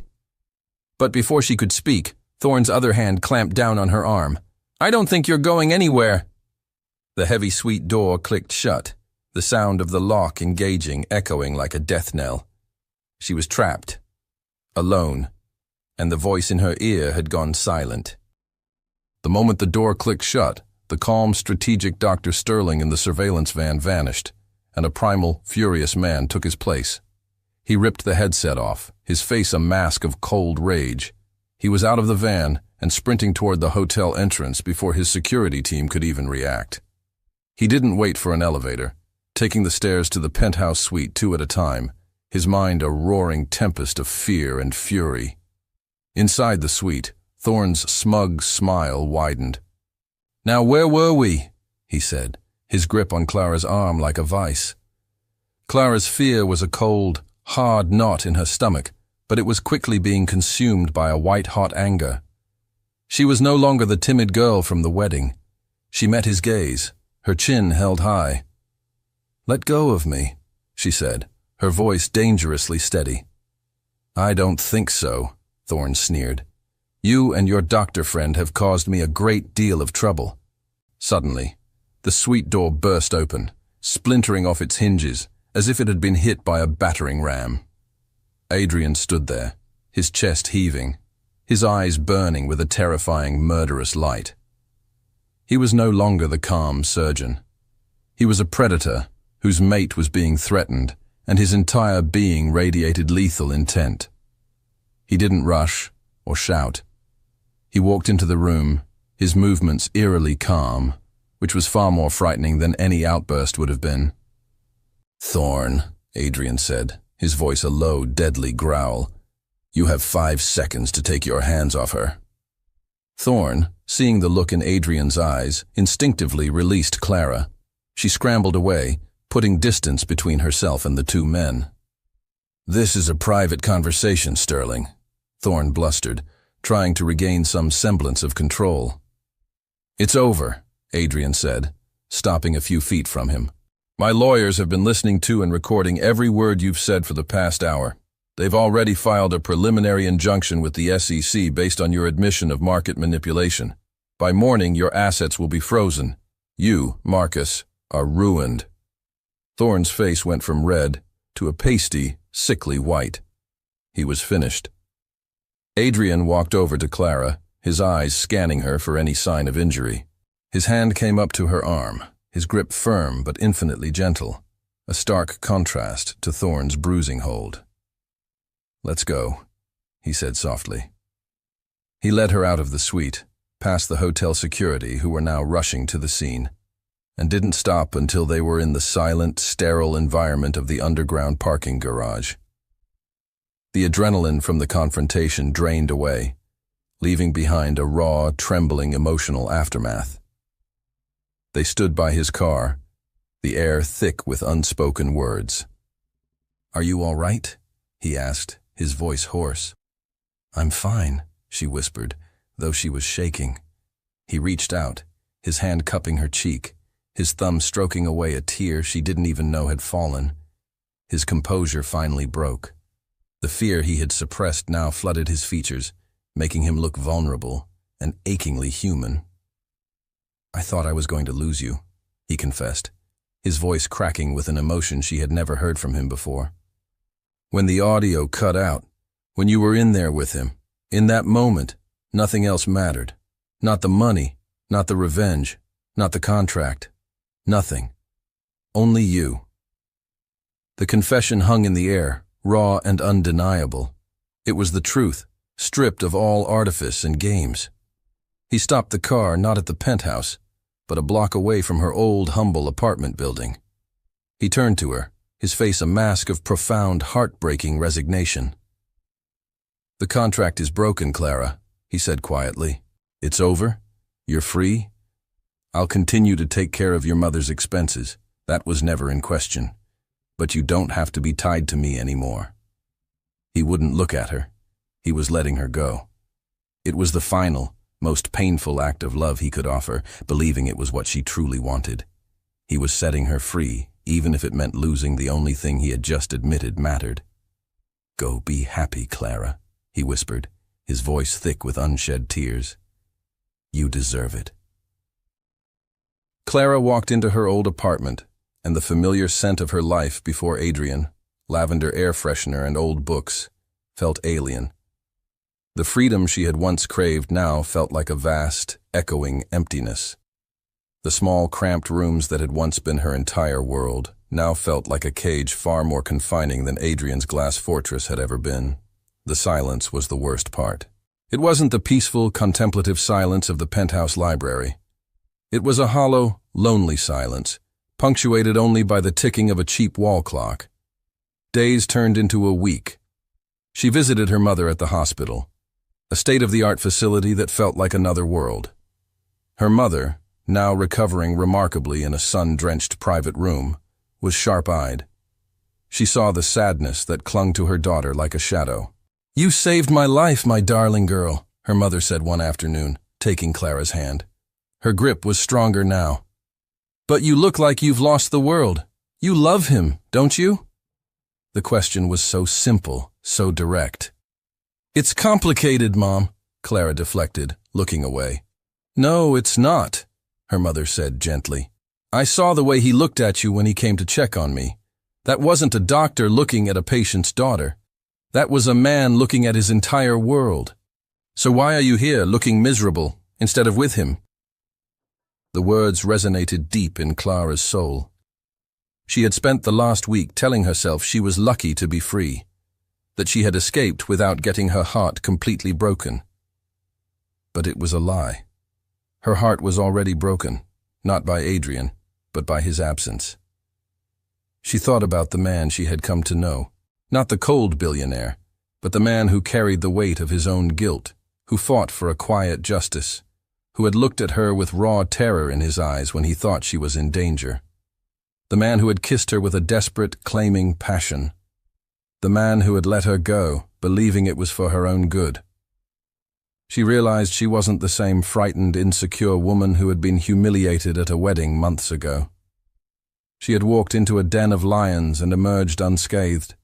Speaker 1: But before she could speak, Thorne's other hand clamped down on her arm. "I don't think you're going anywhere." The heavy suite door clicked shut, the sound of the lock engaging echoing like a death knell. She was trapped, alone, and the voice in her ear had gone silent. The moment the door clicked shut, the calm, strategic Dr. Sterling in the surveillance van vanished, and a primal, furious man took his place. He ripped the headset off, his face a mask of cold rage. He was out of the van and sprinting toward the hotel entrance before his security team could even react. He didn't wait for an elevator, taking the stairs to the penthouse suite two at a time, his mind a roaring tempest of fear and fury. Inside the suite, Thorne's smug smile widened. "Now where were we?" he said, his grip on Clara's arm like a vice. Clara's fear was a cold, hard knot in her stomach, but it was quickly being consumed by a white-hot anger. She was no longer the timid girl from the wedding. She met his gaze, her chin held high. "Let go of me," she said, her voice dangerously steady. "I don't think so," Thorne sneered. "You and your doctor friend have caused me a great deal of trouble." Suddenly, the suite door burst open, splintering off its hinges, as if it had been hit by a battering ram. Adrian stood there, his chest heaving, his eyes burning with a terrifying, murderous light. He was no longer the calm surgeon. He was a predator whose mate was being threatened, and his entire being radiated lethal intent. He didn't rush or shout. He walked into the room, his movements eerily calm, which was far more frightening than any outburst would have been. "Thorne," Adrian said, his voice a low, deadly growl, "you have 5 seconds to take your hands off her." Thorne, seeing the look in Adrian's eyes, instinctively released Clara. She scrambled away, putting distance between herself and the two men. "This is a private conversation, Sterling," Thorne blustered, trying to regain some semblance of control. "It's over," Adrian said, stopping a few feet from him. "My lawyers have been listening to and recording every word you've said for the past hour. They've already filed a preliminary injunction with the SEC based on your admission of market manipulation. By morning, your assets will be frozen. You, Marcus, are ruined." Thorne's face went from red to a pasty, sickly white. He was finished. Adrian walked over to Clara, his eyes scanning her for any sign of injury. His hand came up to her arm, his grip firm but infinitely gentle, a stark contrast to Thorne's bruising hold. "Let's go," he said softly. He led her out of the suite, past the hotel security who were now rushing to the scene, and didn't stop until they were in the silent, sterile environment of the underground parking garage. The adrenaline from the confrontation drained away, leaving behind a raw, trembling emotional aftermath. They stood by his car, the air thick with unspoken words. "Are you all right?" he asked, his voice hoarse. "I'm fine," she whispered, though she was shaking. He reached out, his hand cupping her cheek, his thumb stroking away a tear she didn't even know had fallen. His composure finally broke. The fear he had suppressed now flooded his features, making him look vulnerable and achingly human. "I thought I was going to lose you," he confessed, his voice cracking with an emotion she had never heard from him before. "When the audio cut out, when you were in there with him, in that moment, nothing else mattered. Not the money, not the revenge, not the contract. Nothing. Only you." The confession hung in the air, raw and undeniable. It was the truth, stripped of all artifice and games. He stopped the car not at the penthouse, but a block away from her old, humble apartment building. He turned to her, his face a mask of profound, heartbreaking resignation. "The contract is broken, Clara," he said quietly. "It's over. You're free. I'll continue to take care of your mother's expenses. That was never in question. But you don't have to be tied to me anymore." He wouldn't look at her. He was letting her go. It was the final, most painful act of love he could offer, believing it was what she truly wanted. He was setting her free, even if it meant losing the only thing he had just admitted mattered. "Go be happy, Clara," he whispered, his voice thick with unshed tears. "You deserve it." Clara walked into her old apartment, and the familiar scent of her life before Adrian, lavender air freshener and old books, felt alien. The freedom she had once craved now felt like a vast, echoing emptiness. The small, cramped rooms that had once been her entire world now felt like a cage far more confining than Adrian's glass fortress had ever been. The silence was the worst part. It wasn't the peaceful, contemplative silence of the penthouse library. It was a hollow, lonely silence, punctuated only by the ticking of a cheap wall clock. Days turned into a week. She visited her mother at the hospital, a state-of-the-art facility that felt like another world. Her mother, now recovering remarkably in a sun-drenched private room, was sharp-eyed. She saw the sadness that clung to her daughter like a shadow. "You saved my life, my darling girl," her mother said one afternoon, taking Clara's hand. Her grip was stronger now. "But you look like you've lost the world. You love him, don't you?" The question was so simple, so direct. "It's complicated, Mom," Clara deflected, looking away. "No, it's not," her mother said gently. "I saw the way he looked at you when he came to check on me. That wasn't a doctor looking at a patient's daughter. That was a man looking at his entire world. So why are you here, looking miserable, instead of with him?" The words resonated deep in Clara's soul. She had spent the last week telling herself she was lucky to be free, that she had escaped without getting her heart completely broken. But it was a lie. Her heart was already broken, not by Adrian, but by his absence. She thought about the man she had come to know, not the cold billionaire, but the man who carried the weight of his own guilt, who fought for a quiet justice, who had looked at her with raw terror in his eyes when he thought she was in danger. The man who had kissed her with a desperate, claiming passion. The man who had let her go, believing it was for her own good. She realized she wasn't the same frightened, insecure woman who had been humiliated at a wedding months ago. She had walked into a den of lions and emerged unscathed.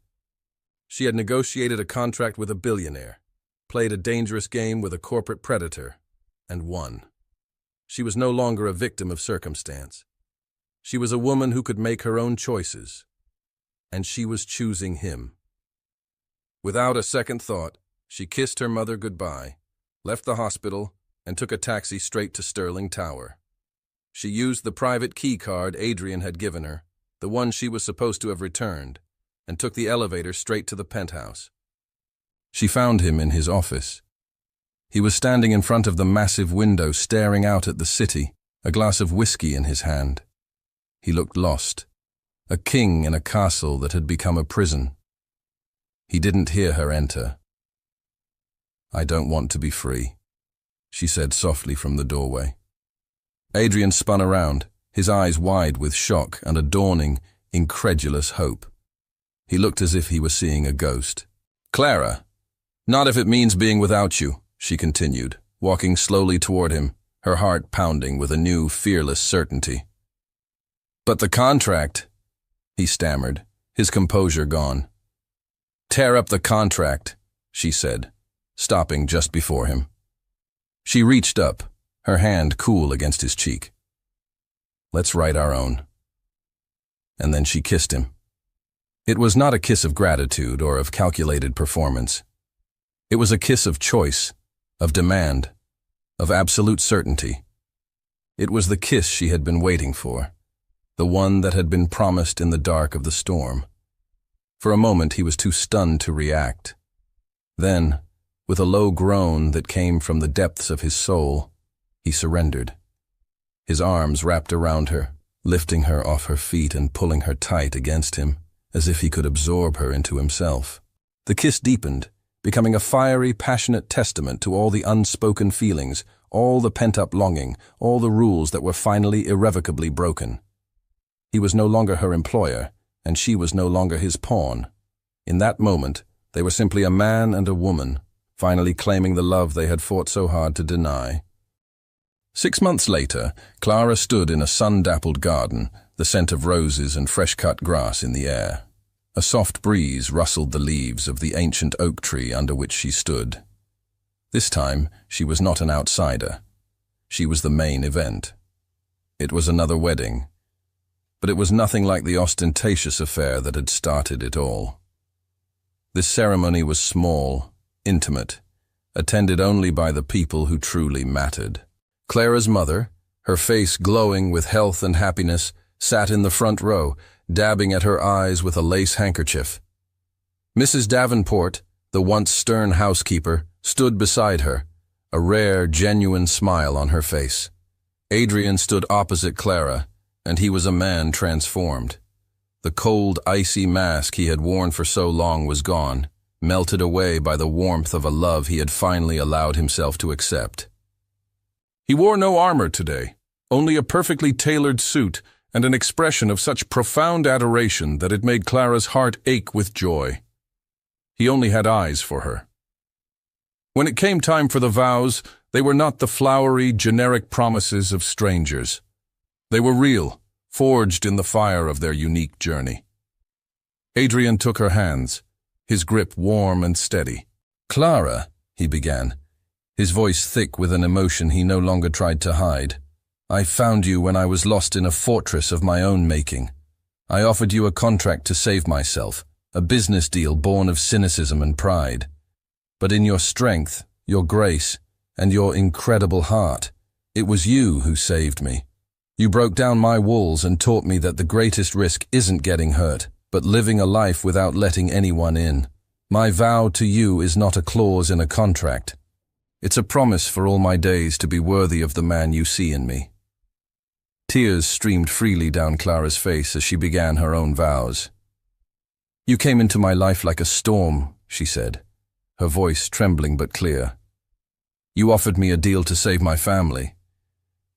Speaker 1: She had negotiated a contract with a billionaire, played a dangerous game with a corporate predator, and won. She was no longer a victim of circumstance. She was a woman who could make her own choices, and she was choosing him. Without a second thought, she kissed her mother goodbye, left the hospital, and took a taxi straight to Sterling Tower. She used the private key card Adrian had given her, the one she was supposed to have returned, and took the elevator straight to the penthouse. She found him in his office. He was standing in front of the massive window, staring out at the city, a glass of whiskey in his hand. He looked lost, a king in a castle that had become a prison. He didn't hear her enter. "I don't want to be free," she said softly from the doorway. Adrian spun around, his eyes wide with shock and a dawning, incredulous hope. He looked as if he were seeing a ghost. "Clara, not if it means being without you," she continued, walking slowly toward him, her heart pounding with a new, fearless certainty. "But the contract," he stammered, his composure gone. "Tear up the contract," she said, stopping just before him. She reached up, her hand cool against his cheek. "Let's write our own." And then she kissed him. It was not a kiss of gratitude or of calculated performance. It was a kiss of choice, of demand, of absolute certainty. It was the kiss she had been waiting for, the one that had been promised in the dark of the storm. For a moment he was too stunned to react. Then, with a low groan that came from the depths of his soul, he surrendered. His arms wrapped around her, lifting her off her feet and pulling her tight against him, as if he could absorb her into himself. The kiss deepened, becoming a fiery, passionate testament to all the unspoken feelings, all the pent-up longing, all the rules that were finally irrevocably broken. He was no longer her employer, and she was no longer his pawn. In that moment, they were simply a man and a woman, finally claiming the love they had fought so hard to deny. 6 months later, Clara stood in a sun-dappled garden, the scent of roses and fresh-cut grass in the air. A soft breeze rustled the leaves of the ancient oak tree under which she stood. This time, she was not an outsider. She was the main event. It was another wedding, but it was nothing like the ostentatious affair that had started it all. This ceremony was small, intimate, attended only by the people who truly mattered. Clara's mother, her face glowing with health and happiness, sat in the front row, dabbing at her eyes with a lace handkerchief. Mrs. Davenport, the once stern housekeeper, stood beside her, a rare, genuine smile on her face. Adrian stood opposite Clara, and he was a man transformed. The cold, icy mask he had worn for so long was gone, melted away by the warmth of a love he had finally allowed himself to accept. He wore no armor today, only a perfectly tailored suit and an expression of such profound adoration that it made Clara's heart ache with joy. He only had eyes for her. When it came time for the vows, they were not the flowery, generic promises of strangers. They were real, forged in the fire of their unique journey. Adrian took her hands, his grip warm and steady. "Clara," he began, his voice thick with an emotion he no longer tried to hide. "I found you when I was lost in a fortress of my own making. I offered you a contract to save myself, a business deal born of cynicism and pride. But in your strength, your grace, and your incredible heart, it was you who saved me. You broke down my walls and taught me that the greatest risk isn't getting hurt, but living a life without letting anyone in. My vow to you is not a clause in a contract. It's a promise for all my days to be worthy of the man you see in me." Tears streamed freely down Clara's face as she began her own vows. "You came into my life like a storm," she said, her voice trembling but clear. "You offered me a deal to save my family,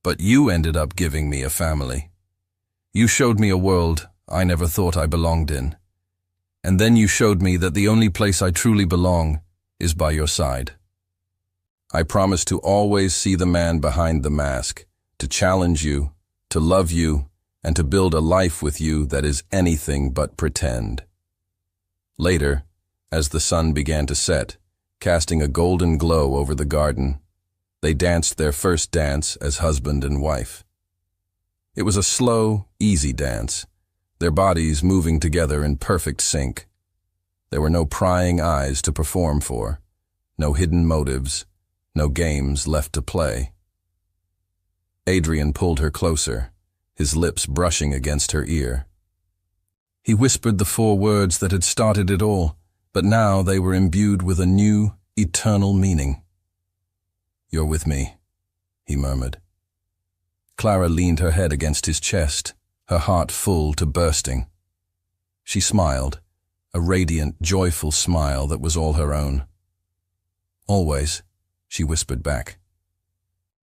Speaker 1: but you ended up giving me a family. You showed me a world I never thought I belonged in. And then you showed me that the only place I truly belong is by your side. I promise to always see the man behind the mask, to challenge you, to love you, and to build a life with you that is anything but pretend." Later, as the sun began to set, casting a golden glow over the garden, they danced their first dance as husband and wife. It was a slow, easy dance, their bodies moving together in perfect sync. There were no prying eyes to perform for, no hidden motives, no games left to play. Adrian pulled her closer, his lips brushing against her ear. He whispered the 4 words that had started it all, but now they were imbued with a new, eternal meaning. "You're with me," he murmured. Clara leaned her head against his chest, her heart full to bursting. She smiled, a radiant, joyful smile that was all her own. "Always," she whispered back.